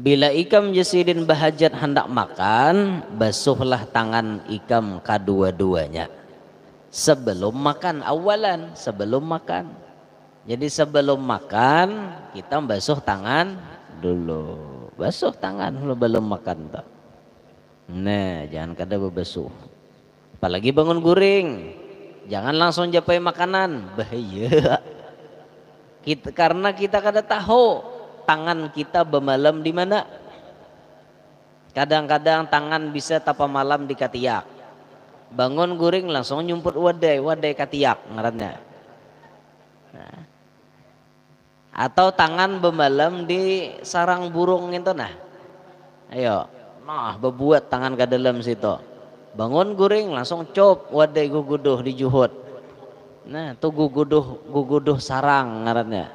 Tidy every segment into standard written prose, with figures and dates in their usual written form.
Bila ikam jasidin bahajat hendak makan, basuhlah tangan ikam kedua-duanya sebelum makan, awalan sebelum makan. Jadi sebelum makan kita basuh tangan dulu, basuh tangan dulu belum makan tak. Nah, jangan kada berbasuh. Apalagi bangun guring, jangan langsung japai makanan, bahaya. Karena kita kada tahu tangan kita bemalam di mana. Kadang-kadang tangan bisa tapa malam di katiak. Bangun guring langsung nyumput wadai katiak ngarannya. Nah. Atau tangan bemalam di sarang burung itu nah. Ayo, nah bebuat tangan ke dalam situ. Bangun guring langsung cop wadai guguduh di juhud. Nah, tuh guguduh sarang ngarannya.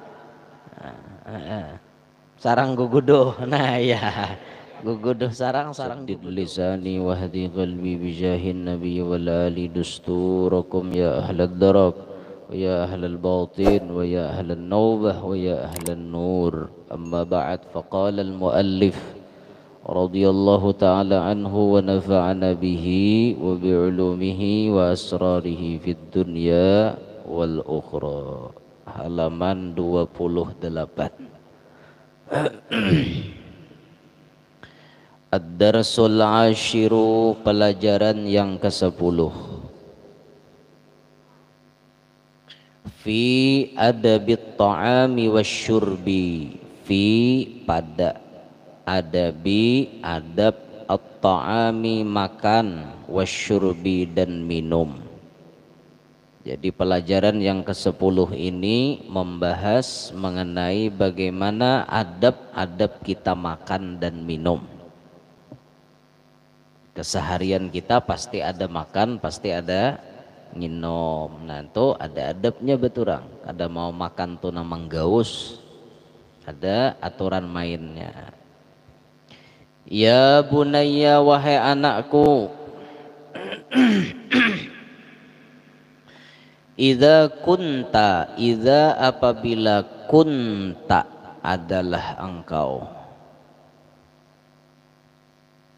Sarang guguduh. Nah, ya. Guguduh sarang Saddid lisani wahdi qalbi bijahin nabi wal ali dusturakum ya ahlad darak wa ya ahlal batin wa ya ahlan nawbah wa ya ahlan nur. Amma ba'd, faqala al muallif radhiyallahu ta'ala anhu wa nafa'ana bihi wa bi'ulumihi wa asrarihi fid dunya wal ukhra. Halaman 28. Ad-darsul ashiru, pelajaran yang ke-10. Fi adabit ta'ami wasyurbi, fi pada adabi adab at-ta'ami makan, wasyurbi dan minum. Jadi pelajaran yang ke-10 ini membahas mengenai bagaimana adab-adab kita makan dan minum. Keseharian kita pasti ada makan, pasti ada minum. Nah itu ada adabnya beturang. Ada mau makan tuh namang gaus, ada aturan mainnya. Ya bunayya, wahai anakku, idza kunta, idza apabila kunta adalah engkau,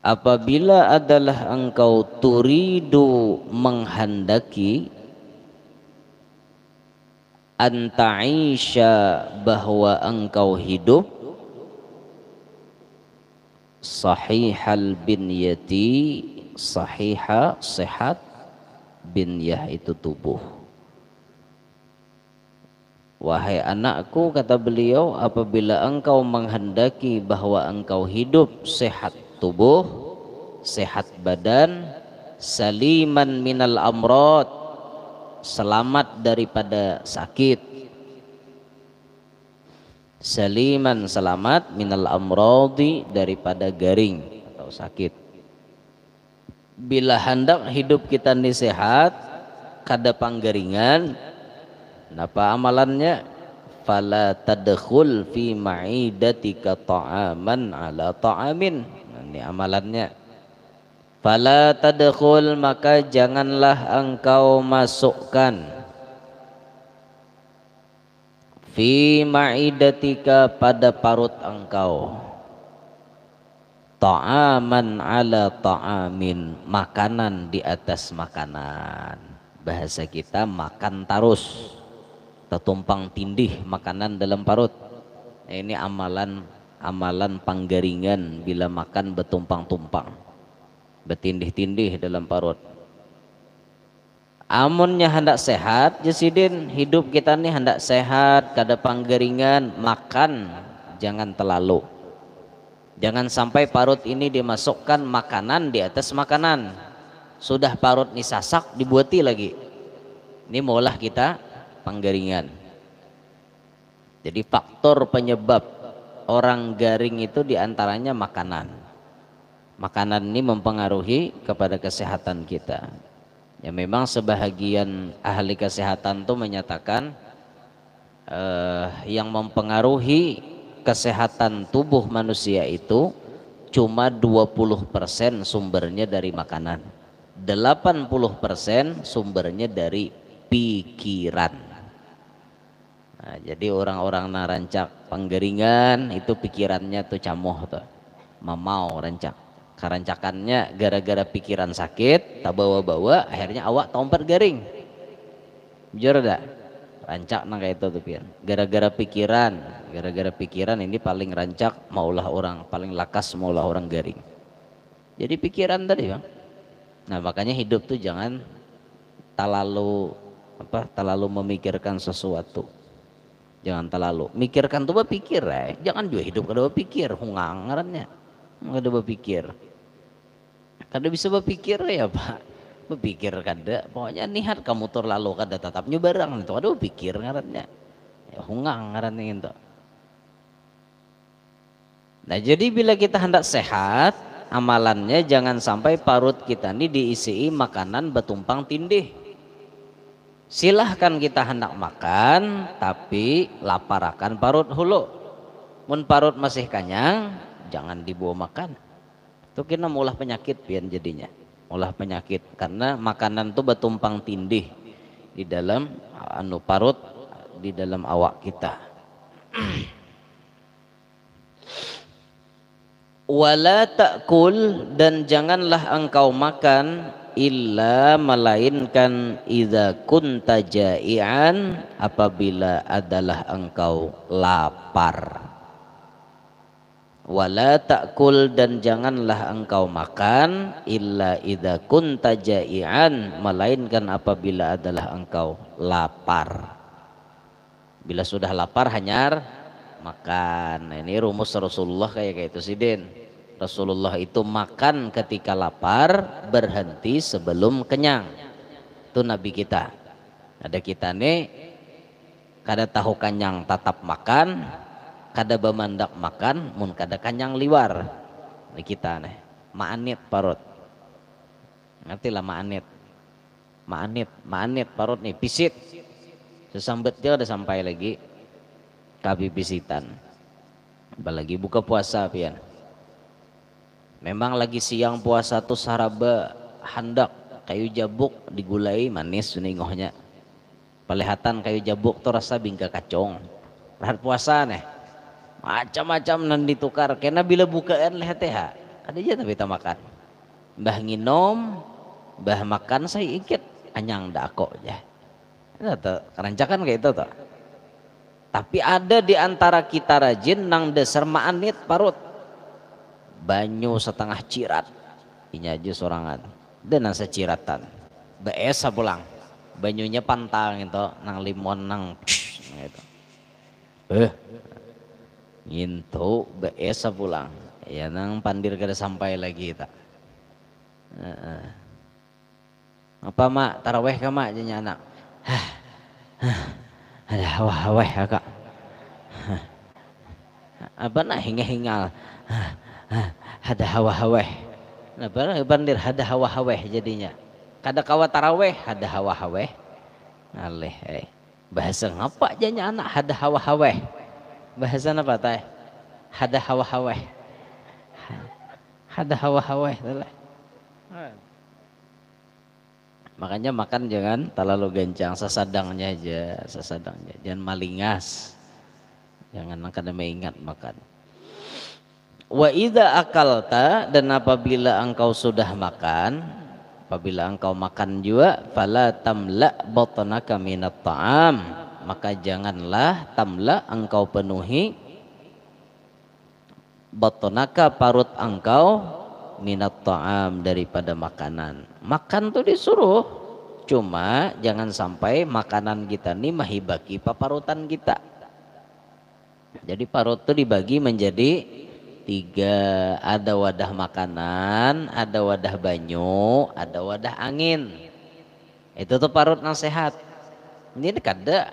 apabila adalah engkau turidu menghendaki, anta'isha bahwa engkau hidup, sahihal binyati, sahiha sehat, binyah itu tubuh. Wahai anakku, kata beliau, apabila engkau menghendaki bahwa engkau hidup sehat tubuh, sehat badan, saliman minal amrod, selamat daripada sakit, saliman selamat minal amrodi daripada garing atau sakit. Bila hendak hidup kita ini sehat, kada panggaringan, napa amalannya? Fala tadkhul fi ma'idatika ta'aman ala ta'amin. Ini amalannya. Fala tadkhul, maka janganlah engkau masukkan, fi ma'idatika pada parut engkau, ta'aman ala ta'amin, makanan di atas makanan. Bahasa kita makan tarus, tetumpang tindih makanan dalam parut. Nah, ini amalan panggaringan bila makan betumpang-tumpang, betindih-tindih dalam parut. Amunnya hendak sehat, jasidin hidup kita nih hendak sehat, kada panggaringan, makan jangan terlalu. Jangan sampai parut ini dimasukkan makanan di atas makanan. Sudah parut nih sasak dibuati lagi. Ini maulah kita panggaringan. Jadi faktor penyebab orang garing itu diantaranya makanan. Makanan ini mempengaruhi kepada kesehatan kita. Ya memang sebahagian ahli kesehatan tuh menyatakan yang mempengaruhi kesehatan tubuh manusia itu cuma 20% sumbernya dari makanan, 80% sumbernya dari pikiran. Nah, Nah, jadi orang-orang na rancak penggeringan itu pikirannya tuh camoh tuh, mamau rancak. Karancakannya gara-gara pikiran sakit, tak bawa-bawa, akhirnya awak tomper garing. Jujur dah, rancak nang kayak itu tuh pian. Gara-gara pikiran ini paling rancak maulah orang, paling lakas maulah orang garing. Jadi pikiran tadi bang. Nah makanya hidup tuh jangan terlalu memikirkan sesuatu. Jangan terlalu mikirkan tuh berpikir jangan juga hidup kada berpikir hungang ngarannya kada berpikir kada bisa berpikir ya pak berpikir kada pokoknya nihat kamu terlalu kada tetapnya barang itu kada berpikir ngarannya ya hungang ngarannya itu. Nah jadi bila kita hendak sehat amalannya jangan sampai parut kita ini diisi makanan betumpang tindih. Silahkan kita hendak makan tapi lapar akan parut hulu. Mun parut masih kanyang jangan dibawa makan. Itu kena mulah penyakit pian jadinya. Mulah penyakit karena makanan itu betumpang tindih di dalam parut di dalam awak kita. Wala ta'kul dan janganlah engkau makan illa melainkan idza kunta ja'ian apabila adalah engkau lapar. Wala ta'kul dan janganlah engkau makan illa idza kunta ja'ian melainkan apabila adalah engkau lapar. Bila sudah lapar hanyar makan. Nah, ini rumus Rasulullah kayak itu sidin. Rasulullah itu makan ketika lapar, berhenti sebelum kenyang. Itu Nabi kita. Ada kita nih kada tahu kenyang tetap makan, kada bemandak makan, mun kada kenyang liwar. Ini kita nih, ma'anit parut. Ngerti lah ma'anit. Ma'anit parut nih pisit. Sesambet dia udah sampai lagi kabi pisitan. Apalagi buka puasa pian. Memang lagi siang puasa tuh saraba handak kayu jabuk digulai manis suningohnya. Pelihatan kayu jabuk tuh rasa bingka kacong. Rahat puasa nih. Macam-macam nan ditukar kena bila bukaan lihat ha. Ada aja tapi kita makan. Mbah nginom, mbah makan saya ikut anyang dak kok ya. Itu kerancakan kayak itu tuh. Tapi ada di antara kita rajin nang dasar ma'anit parut. Banyu setengah cirat ini aja sorangan dan nang seciratan beesa pulang banyunya pantang itu nang limon nang gitu ngintu beesa pulang ya nang pandir kada sampai lagi tak apa mak taraweh ka mak janya anak ada hawah kakak apa nak hingal ada hawa-haweh. Nah, bandir ada hawa-haweh jadinya. Kada kawa taraweh ada hawa-haweh. Aleh, bahasa ngapa janya anak ada hawa-haweh? Bahasa apa teh? Ada hawa-haweh. Ada hawa-haweh. Makanya makan jangan terlalu gencang, sesadangnya aja, sesadangnya. Jangan malingas. Jangan kada mengingat makan. Wa idza akalta dan apabila engkau sudah makan, apabila engkau makan juga fala tamla batnaka minat ta'am, maka janganlah tamla engkau penuhi batnaka parut engkau minat ta'am daripada makanan. Makan tuh disuruh, cuma jangan sampai makanan kita nih mahibaki paparutan kita. Jadi parut tuh dibagi menjadi 3, ada wadah makanan, ada wadah banyu, ada wadah angin. Itu tuh parut yang sehat. Ini kada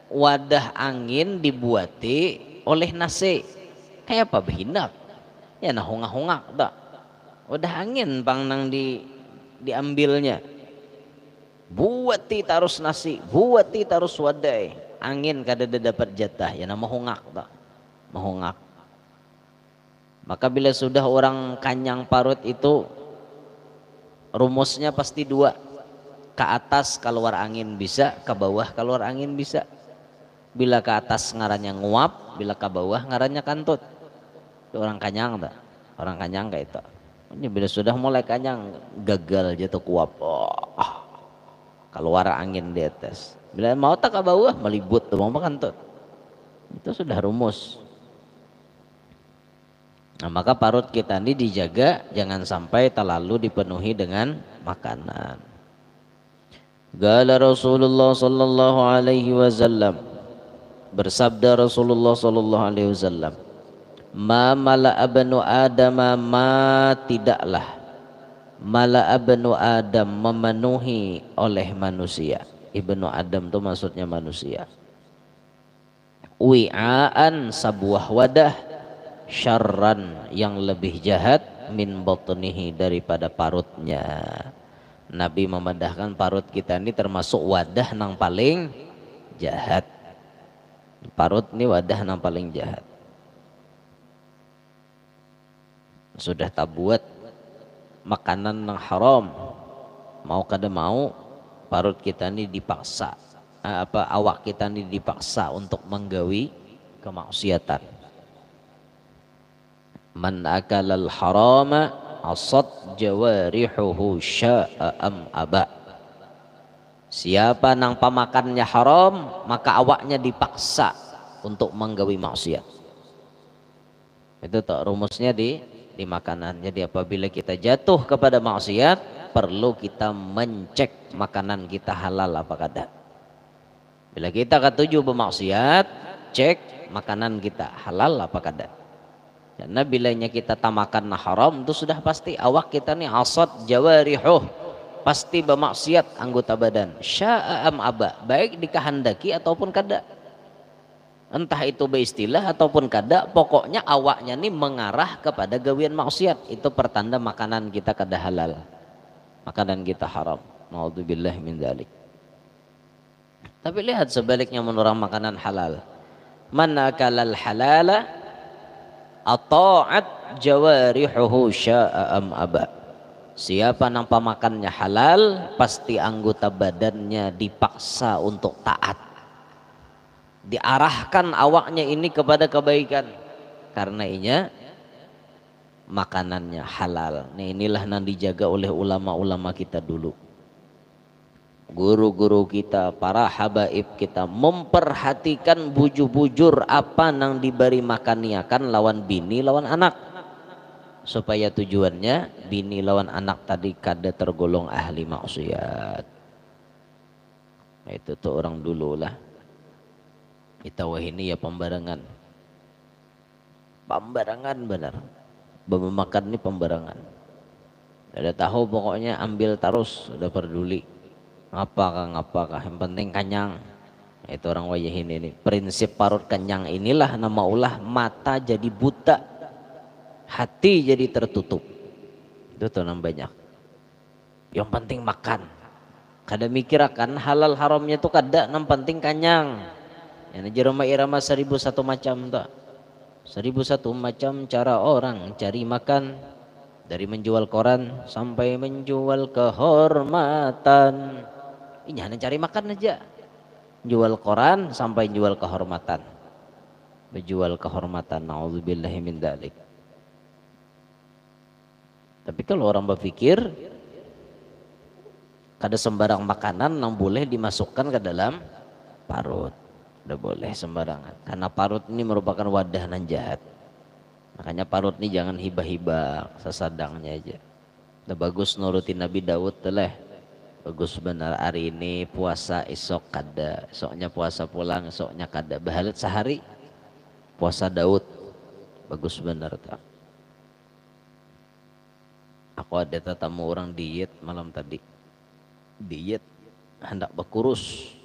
wadah angin dibuati oleh nasi. Kayak apa behinak? Ya nah hongak-hongak tak. Wadah angin bang nang diambilnya. Buati tarus nasi, buati tarus wadai. Angin kada dapat jatah, ya nama hongak tak. Mahongak. Maka bila sudah orang kanyang parut itu rumusnya pasti 2. Ke atas keluar angin bisa, ke bawah keluar angin bisa. Bila ke atas ngarannya nguap, bila ke bawah ngarannya kantut. Itu orang kanyang tak? Orang kanyang kayak itu. Ini bila sudah mulai kanyang gagal jatuh kuap. Oh, keluar angin di atas. Bila mau tak ke bawah melibut tuh mau kantut. Itu sudah rumus. Nah, maka parut kita ini dijaga jangan sampai terlalu dipenuhi dengan makanan. Qala Rasulullah sallallahu alaihi wasallam, bersabda Rasulullah sallallahu alaihi wasallam, ma mala'a banu adam ma tidaklah mala'a banu adam memenuhi oleh manusia. Ibnu Adam itu maksudnya manusia. Wi'aan sebuah wadah syarran yang lebih jahat min batnihi daripada parutnya. Nabi memandahkan parut kita ini termasuk wadah nang paling jahat. Parut ini wadah nang paling jahat. Sudah tak buat makanan nang haram, mau kada mau parut kita ini dipaksa, awak kita ini dipaksa untuk menggawi kemaksiatan. Man akalal harama asad jawarihuhu sya'a am aba. Siapa nang pamakannya haram maka awaknya dipaksa untuk menggawi maksiat. Itu tak rumusnya di makanan. Jadi apabila kita jatuh kepada maksiat perlu kita mencek makanan kita halal apa kada. Bila kita ketujuh bermaksiat, cek makanan kita halal apa kada. Karena bilanya kita tamakan haram itu sudah pasti awak kita nih asad jawarihuh, pasti bermaksiat anggota badan. Sya'am aba, baik dikehendaki ataupun kada. Entah itu beristilah ataupun kada, pokoknya awaknya nih mengarah kepada gawian maksiat. Itu pertanda makanan kita kada halal, makanan kita haram. Naudzubillah min dzalik. Tapi lihat sebaliknya menurut makanan halal. Man akalal halala ata'at jawarihuhu sya'a am aba. Siapa nang pamakannya halal pasti anggota badannya dipaksa untuk taat, diarahkan awaknya ini kepada kebaikan karena inya makanannya halal. Nah, inilah yang dijaga oleh ulama-ulama kita dulu, guru-guru kita, para habaib kita memperhatikan bujur-bujur apa nang diberi makaniakan lawan bini lawan anak, supaya tujuannya bini lawan anak tadi kada tergolong ahli maksiat. Nah, itu tuh orang dulu lah. Kita wah ini ya pembarangan benar. Makan ini pembarangan. Ada tahu pokoknya ambil terus, udah peduli. Ngapakah yang penting kenyang. Itu orang wayahin ini. Prinsip parut kenyang inilah nama ulah mata jadi buta, hati jadi tertutup. Itu tuh banyak. Yang penting makan. Kada mikir akan halal haramnya tuh kada, yang penting kenyang. Yang jeroma irama 1001 macam tak. 1001 macam cara orang cari makan, dari menjual koran sampai menjual kehormatan. Ini hanya cari makan aja. Jual koran sampai jual kehormatan. Menjual kehormatan. Nauzubillahi min dzalik. Tapi kalau orang berpikir kada sembarang makanan yang boleh dimasukkan ke dalam parut. Tidak boleh sembarangan. Karena parut ini merupakan wadah nan jahat. Makanya parut ini jangan hibah-hibah, sesadangnya aja. Udah bagus nurutin Nabi Daud teleh. Bagus benar hari ini puasa, esok kada, esoknya puasa pulang, esoknya kada. Bahalat sehari puasa Daud. Bagus benar tak. Aku ada tetamu orang diet malam tadi. Diet hendak berkurus.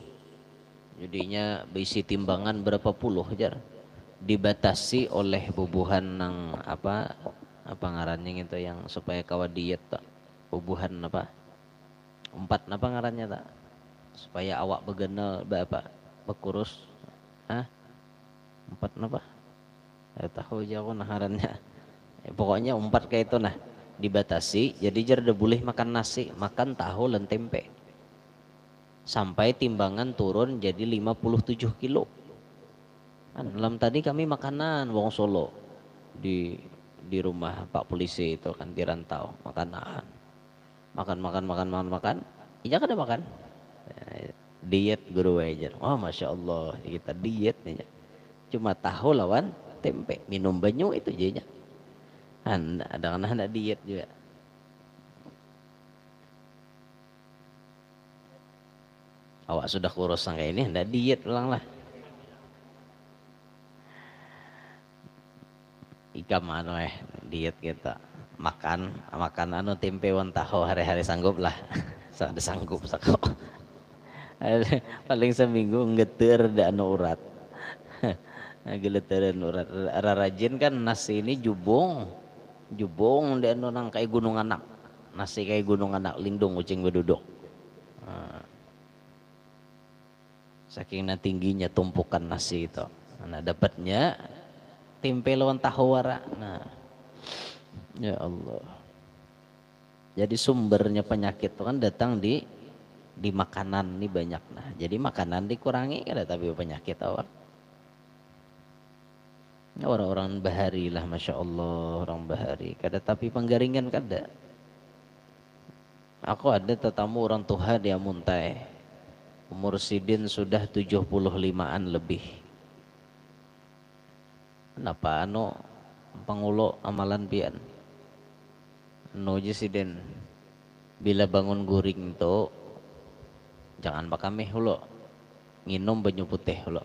Jadinya berisi timbangan berapa puluh jar. Dibatasi oleh bubuhan nang apa ngarannya itu yang supaya kawa diet tak. Bubuhan apa? 4 apa ngarannya tak? Supaya awak begenal apa? Berkurus. Hah? 4 apa? Saya tahu aja aku ngarannya. Pokoknya 4 kayak itu nah. Dibatasi jadi jar ada boleh makan nasi, makan tahu dan tempe. Sampai timbangan turun jadi 57 kilo. Malam tadi kami makanan wong Solo di rumah Pak Polisi itu kan di Rantau makanan makan. Iya kan ada makan. Diet guru wajar. Oh masya Allah kita diet nih. Cuma tahu lawan tempe minum banyu itu aja. Ada anak diet juga. Awak sudah kurus kayak ini, anda diet ulang lah. Ikam diet kita makan anu tempe wan tahu hari-hari sanggup lah. Ada sanggup sakau. Paling seminggu ngeter da anu urat. Geleteran urat. Rajin kan nasi ini jubung da anu nang kayak gunung anak. Nasi kayak gunung anak lindung ucing beduduk. Saking tingginya tumpukan nasi itu. Nah dapatnya tempe lawan tahu wara. Nah, ya Allah. Jadi sumbernya penyakit itu kan datang di makanan nih banyak. Nah, jadi makanan dikurangi kada tapi penyakit awak. Orang-orang bahari lah, masya Allah orang bahari. Kada tapi penggaringan kada. Aku ada tetamu orang tua dia muntai. Umur sidin sudah 75-an lebih. Kenapa pangulo amalan pian? Sidin bila bangun guring to jangan pakai hulo. Nginum banyu putih hulo.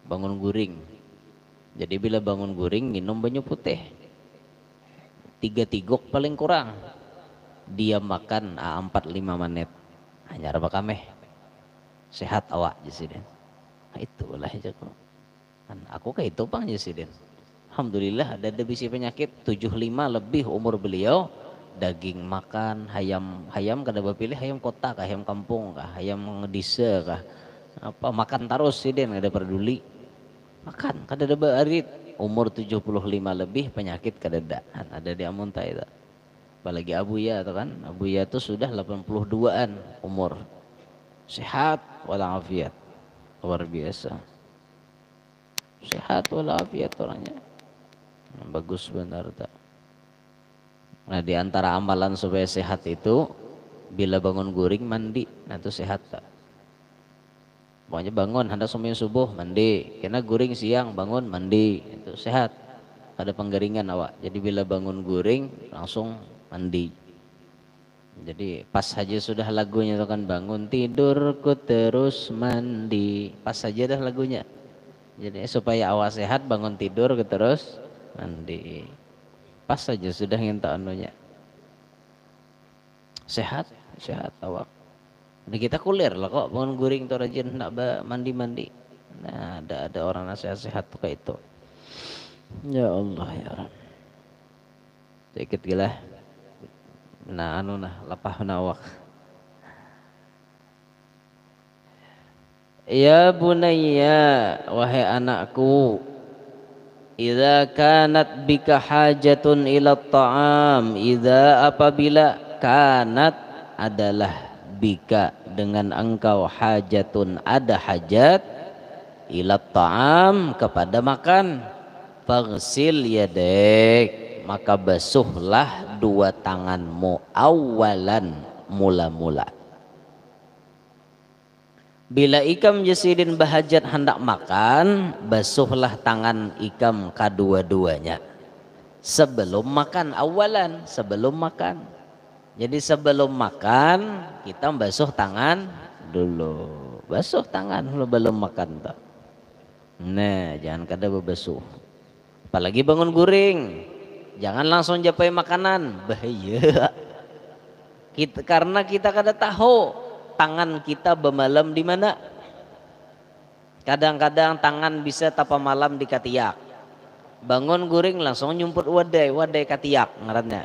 Bangun guring. Jadi bila bangun guring minum banyu putih. 3 tiguk paling kurang. Dia makan 4-5 menit. Hanya pakai sehat awak Sidin. Nah, itulah jago. Aku kayak itu pang Sidin. Alhamdulillah ada bisi penyakit 75 lebih umur beliau. Daging makan, hayam kada bapilih hayam kota kah, hayam kampung kah, hayam ngedisa kah. Apa makan terus Sidin kada peduli. Makan kada ada barit. Umur 75 lebih penyakit kada ada di amunta itu. Apalagi Abuya itu kan. Abuya itu sudah 82-an umur. Sehat walafiat. Luar biasa. Sehat walafiat orangnya. Bagus benar tak. Nah di antara amalan supaya sehat itu bila bangun guring mandi, nah itu sehat tak. Pokoknya bangun hendak sembahyang subuh mandi, kena guring siang bangun mandi, itu sehat. Ada penggaringan awak. Jadi bila bangun guring langsung mandi. Jadi pas saja sudah lagunya itu kan bangun tidurku terus mandi, pas saja dah lagunya. Jadi supaya awak sehat bangun tidur terus mandi. Pas saja sudah nginta anunya. Sehat awak. Nah, kita kulir lah kok bangun guring tuh rajin nak mandi. Nah, ada orang nasihat-sehat tuh kayak itu. Ya Allah ya Rabb. Sedikit gila. Nah, lapah awak. Ya bunayya, wahai anakku, idza kanat bika hajatun ila ta'am, idza apabila kanat adalah bika dengan engkau hajatun ada hajat ila ta'am kepada makan, faghsil yadek maka basuhlah 2 tanganmu awalan mula-mula. Bila ikam jasidin bahajat hendak makan, basuhlah tangan ikam kedua-duanya sebelum makan, awalan sebelum makan. Jadi sebelum makan kita basuh tangan dulu, basuh tangan belum makan tak. Nah jangan kada berbasuh. Apalagi bangun guring, jangan langsung japai makanan, bahaya. Karena kita kada tahu tangan kita bemalam di mana. Kadang-kadang tangan bisa tapa malam di katiak. Bangun guring langsung nyumput wadai katiak ngarannya.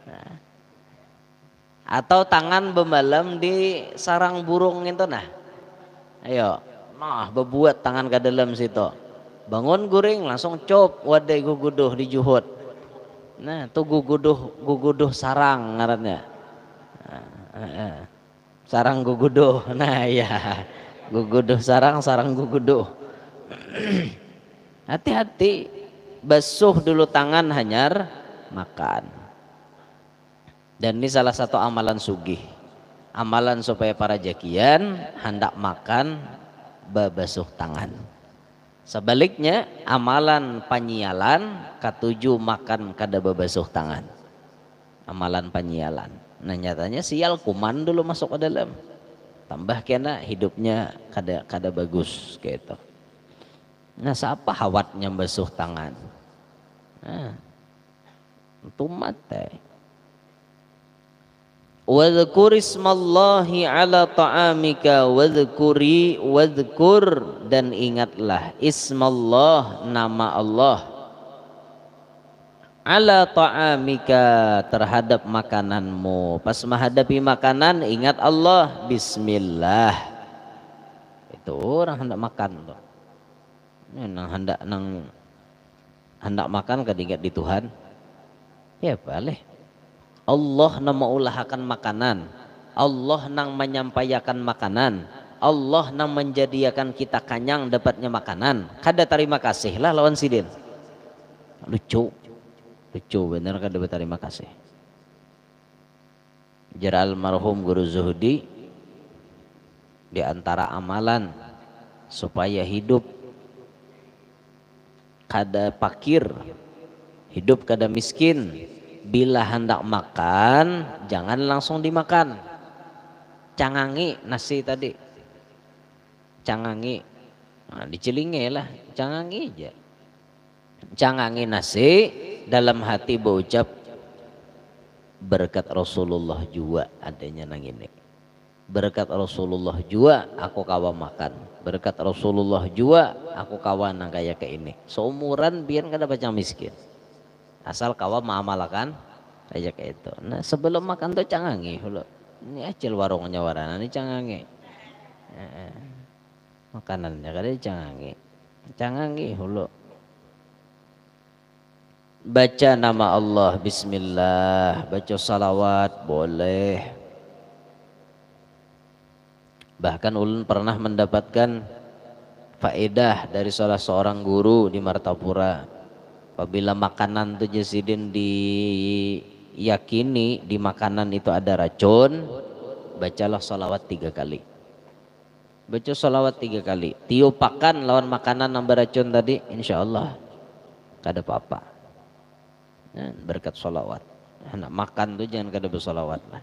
Nah. Atau tangan bemalam di sarang burung itu nah. Ayo, bebuat tangan ke dalam situ. Bangun guring langsung cop wadai guguduh di juhud. Nah, tuh guguduh sarang ngarannya. Sarang guguduh. Nah, ya. Guguduh sarang guguduh. Hati-hati, basuh dulu tangan hanyar makan. Dan ini salah satu amalan sugih, amalan supaya para jakian hendak makan babasuh tangan. Sebaliknya amalan panyialan katuju makan kada babasuh tangan, amalan panyialan. Nah nyatanya sial kuman dulu masuk ke dalam, tambah kena hidupnya kada bagus gitu. Nah siapa hawatnya basuh tangan? Nah, itu mate. Wadhkur ismallahi ala ta'amika wadhkur dan ingatlah ismallah nama Allah ala ta'amika terhadap makananmu. Pas menghadapi makanan ingat Allah, bismillah. Itu orang hendak makan tuh. Nang hendak makan kada ingat di Tuhan. Ya boleh. Allah nang mengulahkan makanan, Allah nang menyampaikan makanan, Allah nang menjadikan kita kanyang dapatnya makanan. Kada terima kasih lah lawan sidin. Lucu bener kada berterima kasih. Jar almarhum Guru Zuhdi, di antara amalan supaya hidup kada fakir, hidup kada miskin, bila hendak makan jangan langsung dimakan. Cangangi nasi tadi, cangangi, nah, dicelinge lah, cangangi aja. Cangangi nasi, dalam hati berucap berkat Rasulullah juga adanya nang ini. Berkat Rasulullah juga aku kawa makan. Berkat Rasulullah juga aku kawa nang kaya ke ini. Seumuran biar kada baca miskin. Asal kawa mengamalkan aja kayak itu. Nah sebelum makan tuh cangangi hulu. Ini acil warungnya warana ini cangangi. Makanannya kada cangangi hulu. Baca nama Allah, bismillah, baca salawat boleh. Bahkan ulun pernah mendapatkan faedah dari salah seorang guru di Martapura. Apabila makanan itu jasidin diyakini di makanan itu ada racun, bacalah salawat 3 kali. Baca salawat 3 kali. Tiupakan lawan makanan yang beracun tadi, insya Allah kada apa-apa. Nah, berkat salawat. Nak makan tuh jangan kada bersalawat lah.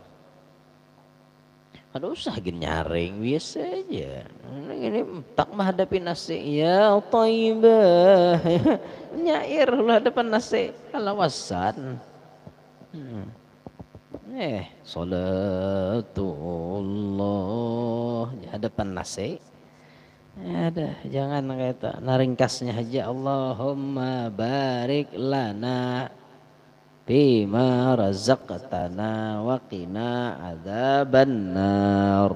Ada usah nyaring biasa aja. Ini tak menghadapi nasi ya thayyibah. Nyair lu hadapan nasi alawasan. Salatullah di hadapan nasi. Ada jangan kata naringkasnya aja Allahumma barik lana bima razaqtana wa qina adzabannar.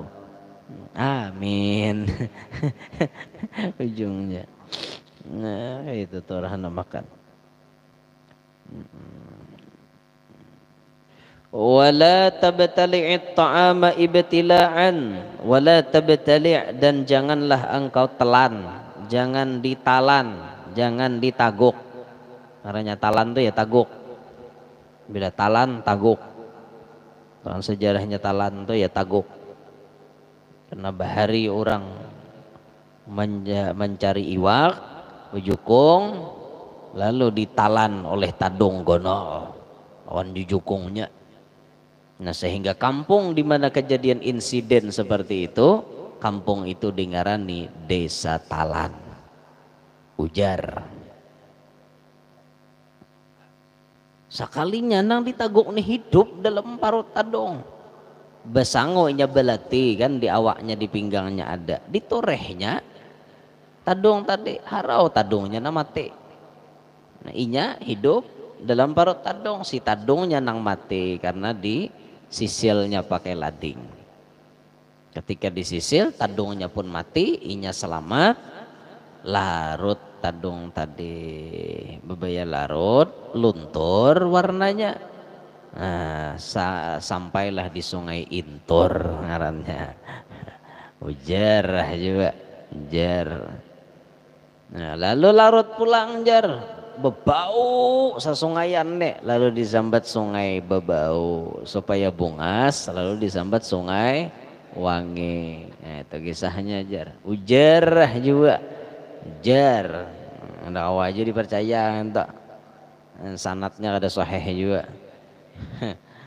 Amin. Ujungnya. Nah, itu tuh orang makan. Wala tabtali'it ta'ama ibtila'an wala tabtali' dan janganlah engkau telan, jangan ditalan, jangan ditaguk. Karena talan tuh ya taguk. Bila talan taguk, orang sejarahnya talan itu ya taguk. Karena bahari orang mencari iwak, ujukung, lalu ditalan oleh tadung gono, lawan jujukungnya. Nah sehingga kampung di mana kejadian insiden seperti itu, kampung itu dingarani Desa Talan. Ujar. Sakalinya nang ditaguk nih hidup dalam parut tadong. Besangonya belati kan di awaknya di pinggangnya ada. Ditorehnya tadong tadi harau tadongnya na mati. Nah inya hidup dalam parut tadong, si tadongnya nang mati karena di sisilnya pakai lading. Ketika disisil tadongnya pun mati, inya selamat. Larut tadung tadi bebaya larut luntur warnanya. Nah, sampailah di Sungai Intur ngarannya. Ujar juga ujar. Nah, lalu larut pulang jar bebau sasungayan nek lalu disambat sungai bebau supaya bungas lalu disambat sungai wangi. Nah, itu kisahnya jar. Ujar juga jar. Ndak aja dipercaya entak. Sanatnya ada sahih juga.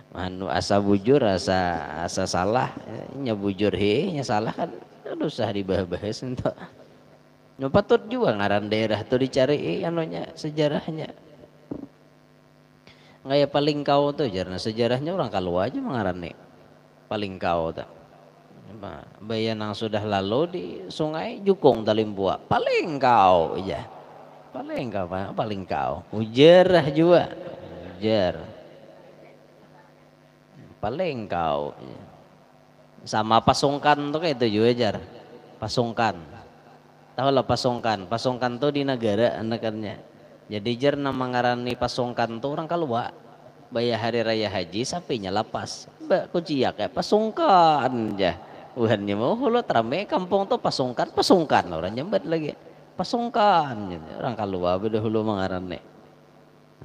Manu asa bujur asa salah nya bujur nya salah kan usah dibahas-bahas entak. No patut juga ngaran daerah tuh dicari anunya sejarahnya. Ngaya paling kau tuh jarna sejarahnya orang kalau aja mengarani paling kau tuh. Bayan yang sudah lalu di sungai Jukung Talimpua paling kau aja. Paling kau paling kau. Ujar juga. Ujar. Paling kau. Sama pasungkan tuh kayak itu juga jar. Pasungkan. Tahu lah pasongkan, pasongkan tuh di negara anakannya. Jadi jar nama ngarani pasongkan tuh orang kalua. Bayar hari raya haji sapinya lapas. Mbak kuciak kayak pasongkan aja. Uhannya mau hulu terame kampung tuh pasongkan, pasongkan orang nyambat lagi. Pasongkan orang kalua beda hulu mengarani.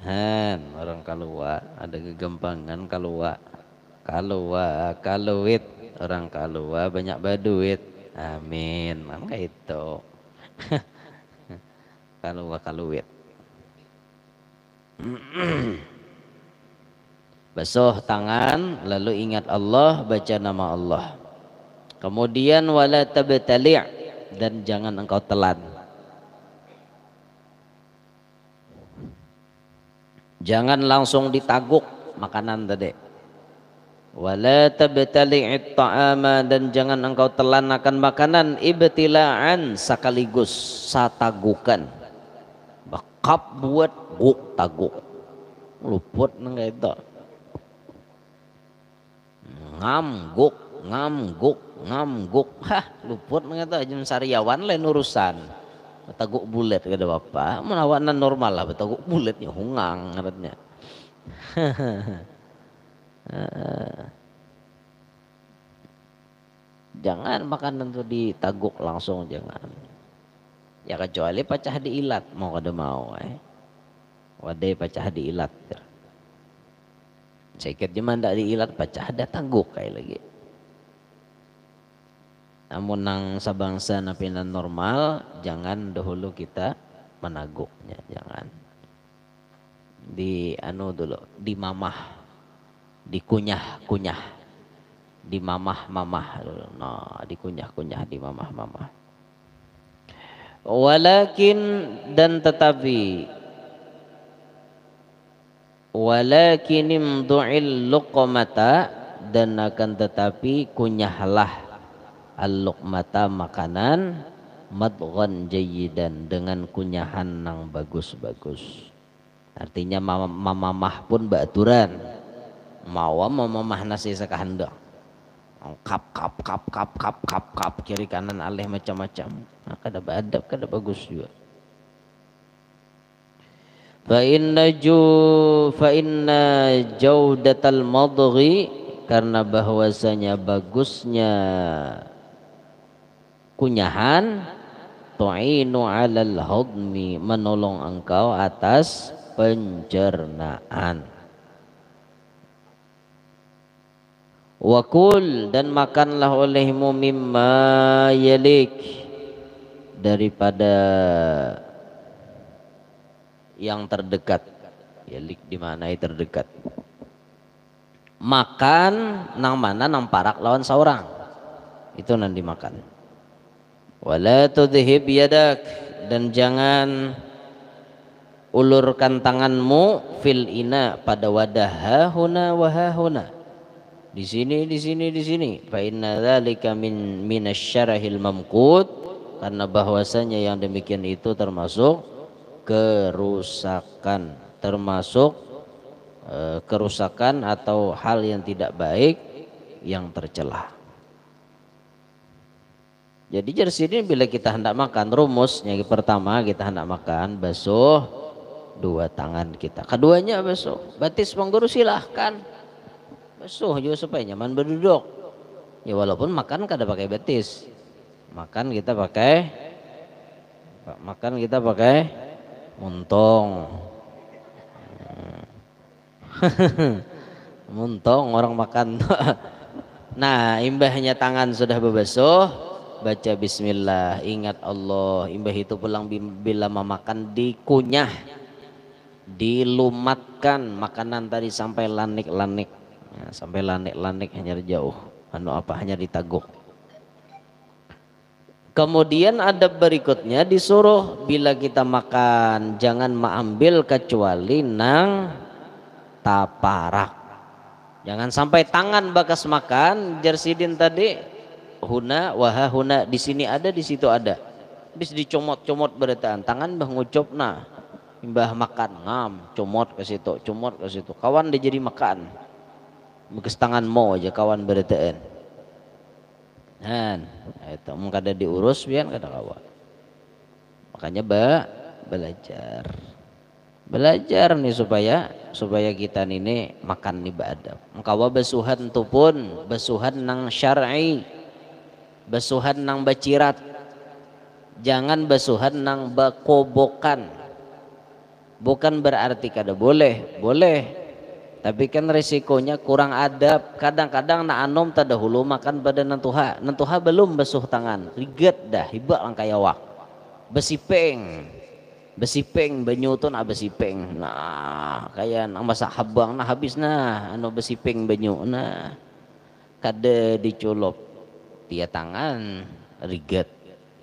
Han orang kalua ada kegampangan kalua. Kalua, kaluit orang kalua banyak baduit. Amin, maka itu. Kaluit. Basuh tangan lalu ingat Allah, baca nama Allah. Kemudian wala tabtali' dan jangan engkau telan. Jangan langsung ditaguk makanan tadi. Wala tabtali'it ta'ama dan jangan engkau telan akan makanan ibtila'an sekaligus satagukan. Bakap buat guk taguk. Luput nang itu. Ngamguk. Hah, luput nang itu aja sariawan lain urusan. Bataguk bulat kada apa. Menawanan normal lah bataguk bulatnya hungang ngarannya. Jangan makanan itu ditaguk langsung jangan. Ya kecuali pecah diilat mau kada mau wadai pecah diilat. Sikit cuma ndak diilat pecah ada taguk kayak lagi. Namun nang sabangsa napinan normal jangan dahulu kita menaguknya jangan. Di anu dulu di mamah dikunyah-kunyah di mamah-mamah nah dikunyah-kunyah di mamah-mamah walakin dan tetapi walakin imdu'il luqmata dan akan tetapi kunyahlah al-luqmata makanan madghan jayyidan dengan kunyahan nang bagus-bagus artinya mamah pun baturan mau mamah nasi sekahendak kap kiri kanan alih macam-macam nah, kada beradab kada bagus juga fa inna jaudatal madghi karena bahwasanya bagusnya kunyahan tu'inu 'alal hadmi menolong engkau atas pencernaan. Wakul dan makanlah olehmu mimma yalik daripada yang terdekat. Yalik di mana terdekat. Makan nang mana nang parak lawan seorang. Itu nanti makan. Wala tudhib yadak dan jangan ulurkan tanganmu fil ina pada wadah hahuna wa hahuna. Di sini. Fa inna dzalika min minasyarahil mamqut karena bahwasanya yang demikian itu termasuk kerusakan, kerusakan atau hal yang tidak baik yang tercela. Jadi dari sini bila kita hendak makan rumusnya pertama kita hendak makan basuh dua tangan kita, keduanya basuh. Batis pengguru silahkan basuh juga supaya nyaman berduduk. Ya walaupun makan kada pakai betis, makan kita pakai Makan kita pakai muntong. Muntong orang makan. Nah, imbahnya tangan sudah berbasuh, baca bismillah, ingat Allah. Imbah itu pulang bila memakan dikunyah, dilumatkan makanan tadi sampai lanik-lanik. Nah, sampai lanik-lanik hanya jauh. Hanya ditaguk. Kemudian ada berikutnya disuruh bila kita makan jangan mengambil kecuali nang taparak. Jangan sampai tangan bakas makan jersidin tadi huna waha huna di sini ada di situ ada. Bis dicomot-comot beretaan tangan bah ngucupna mbah makan ngam comot ke situ kawan dia jadi makan bekas tangan mau aja kawan beretaan. Nah, itu kada diurus biar kada kawan. Makanya belajar nih supaya kita ini makan nih beradab. Engkawa basuhan tu pun basuhan nang syar'i, basuhan nang bacirat, jangan basuhan nang bakobokan. Bukan berarti kada boleh, tapi kan resikonya kurang adab. Kadang-kadang na anom tadahulu makan pada nentuha belum basuh tangan, riget dah hibak lang kayawak besipeng benyuton besipeng nah kaya nang masak habang nah habis nah besipeng benyu nah kada diculop tia tangan riget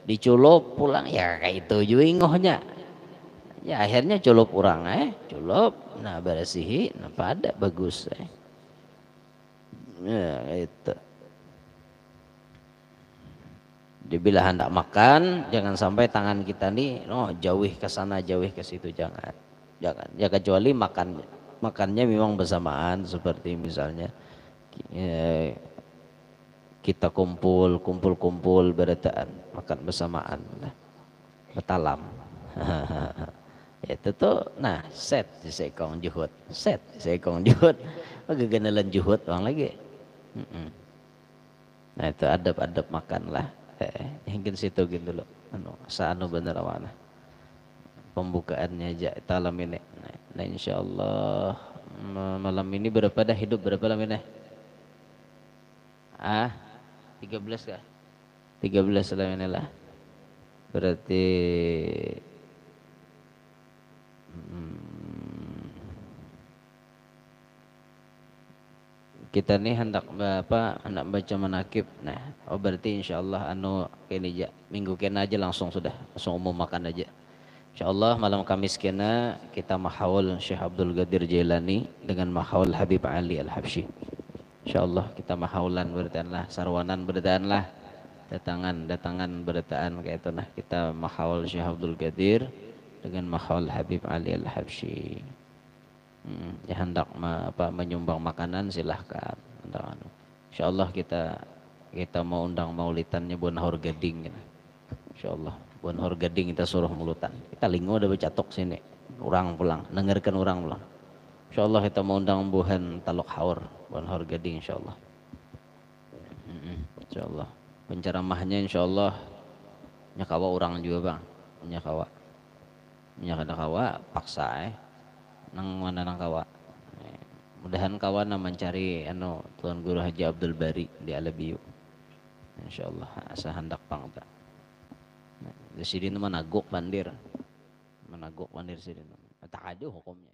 diculop pulang ya kayak itu juga ingohnya ya akhirnya culop orang culop nah bersihi nah pada bagus ya itu. Bila hendak makan jangan sampai tangan kita nih jauh ke sana jauh ke situ jangan ya kecuali makannya memang bersamaan seperti misalnya kita kumpul beretaan makan bersamaan betalam itu tuh nah set sekong juhud gegenelan juhud orang lagi nah itu adab makan lah mungkin situ gitu loh saano bener awana pembukaannya aja malam ini nah insyaallah malam ini berapa dah hidup berapa lama ini 13 kah 13 lah inilah berarti kita nih hendak baca manakib nah berarti insyaallah kini minggu kena aja langsung umum makan aja insyaallah malam Kamis kena kita mahaul Syekh Abdul Qadir Jailani dengan mahaul Habib Ali Al-Habsyi insyaallah kita mahaulan berdatanlah sarwanan berdatanlah datangan berdataan kayak itu nah kita mahaul Syekh Abdul Qadir dengan mahaul Habib Ali Al-Habsyi ya hendak menyumbang makanan silahkan insyaallah kita mau undang maulitannya Bonhor Gading insyaallah Bonhor Gading kita suruh mulutan kita lingo udah bercatok sini orang pulang dengarkan orang pulang insyaallah kita mau undang buhan Talok Haur Bonhor Gading insyaallah insyaallah penceramahnya insyaallah nyakawa orang juga bang nyakawa paksa nang mana nang kawa mudahan kawan mencari Tuan Guru Haji Abdul Bari di Alabiyu insyaallah asa hendak pang ta di sini menaguk bandir sini tak ada hukumnya.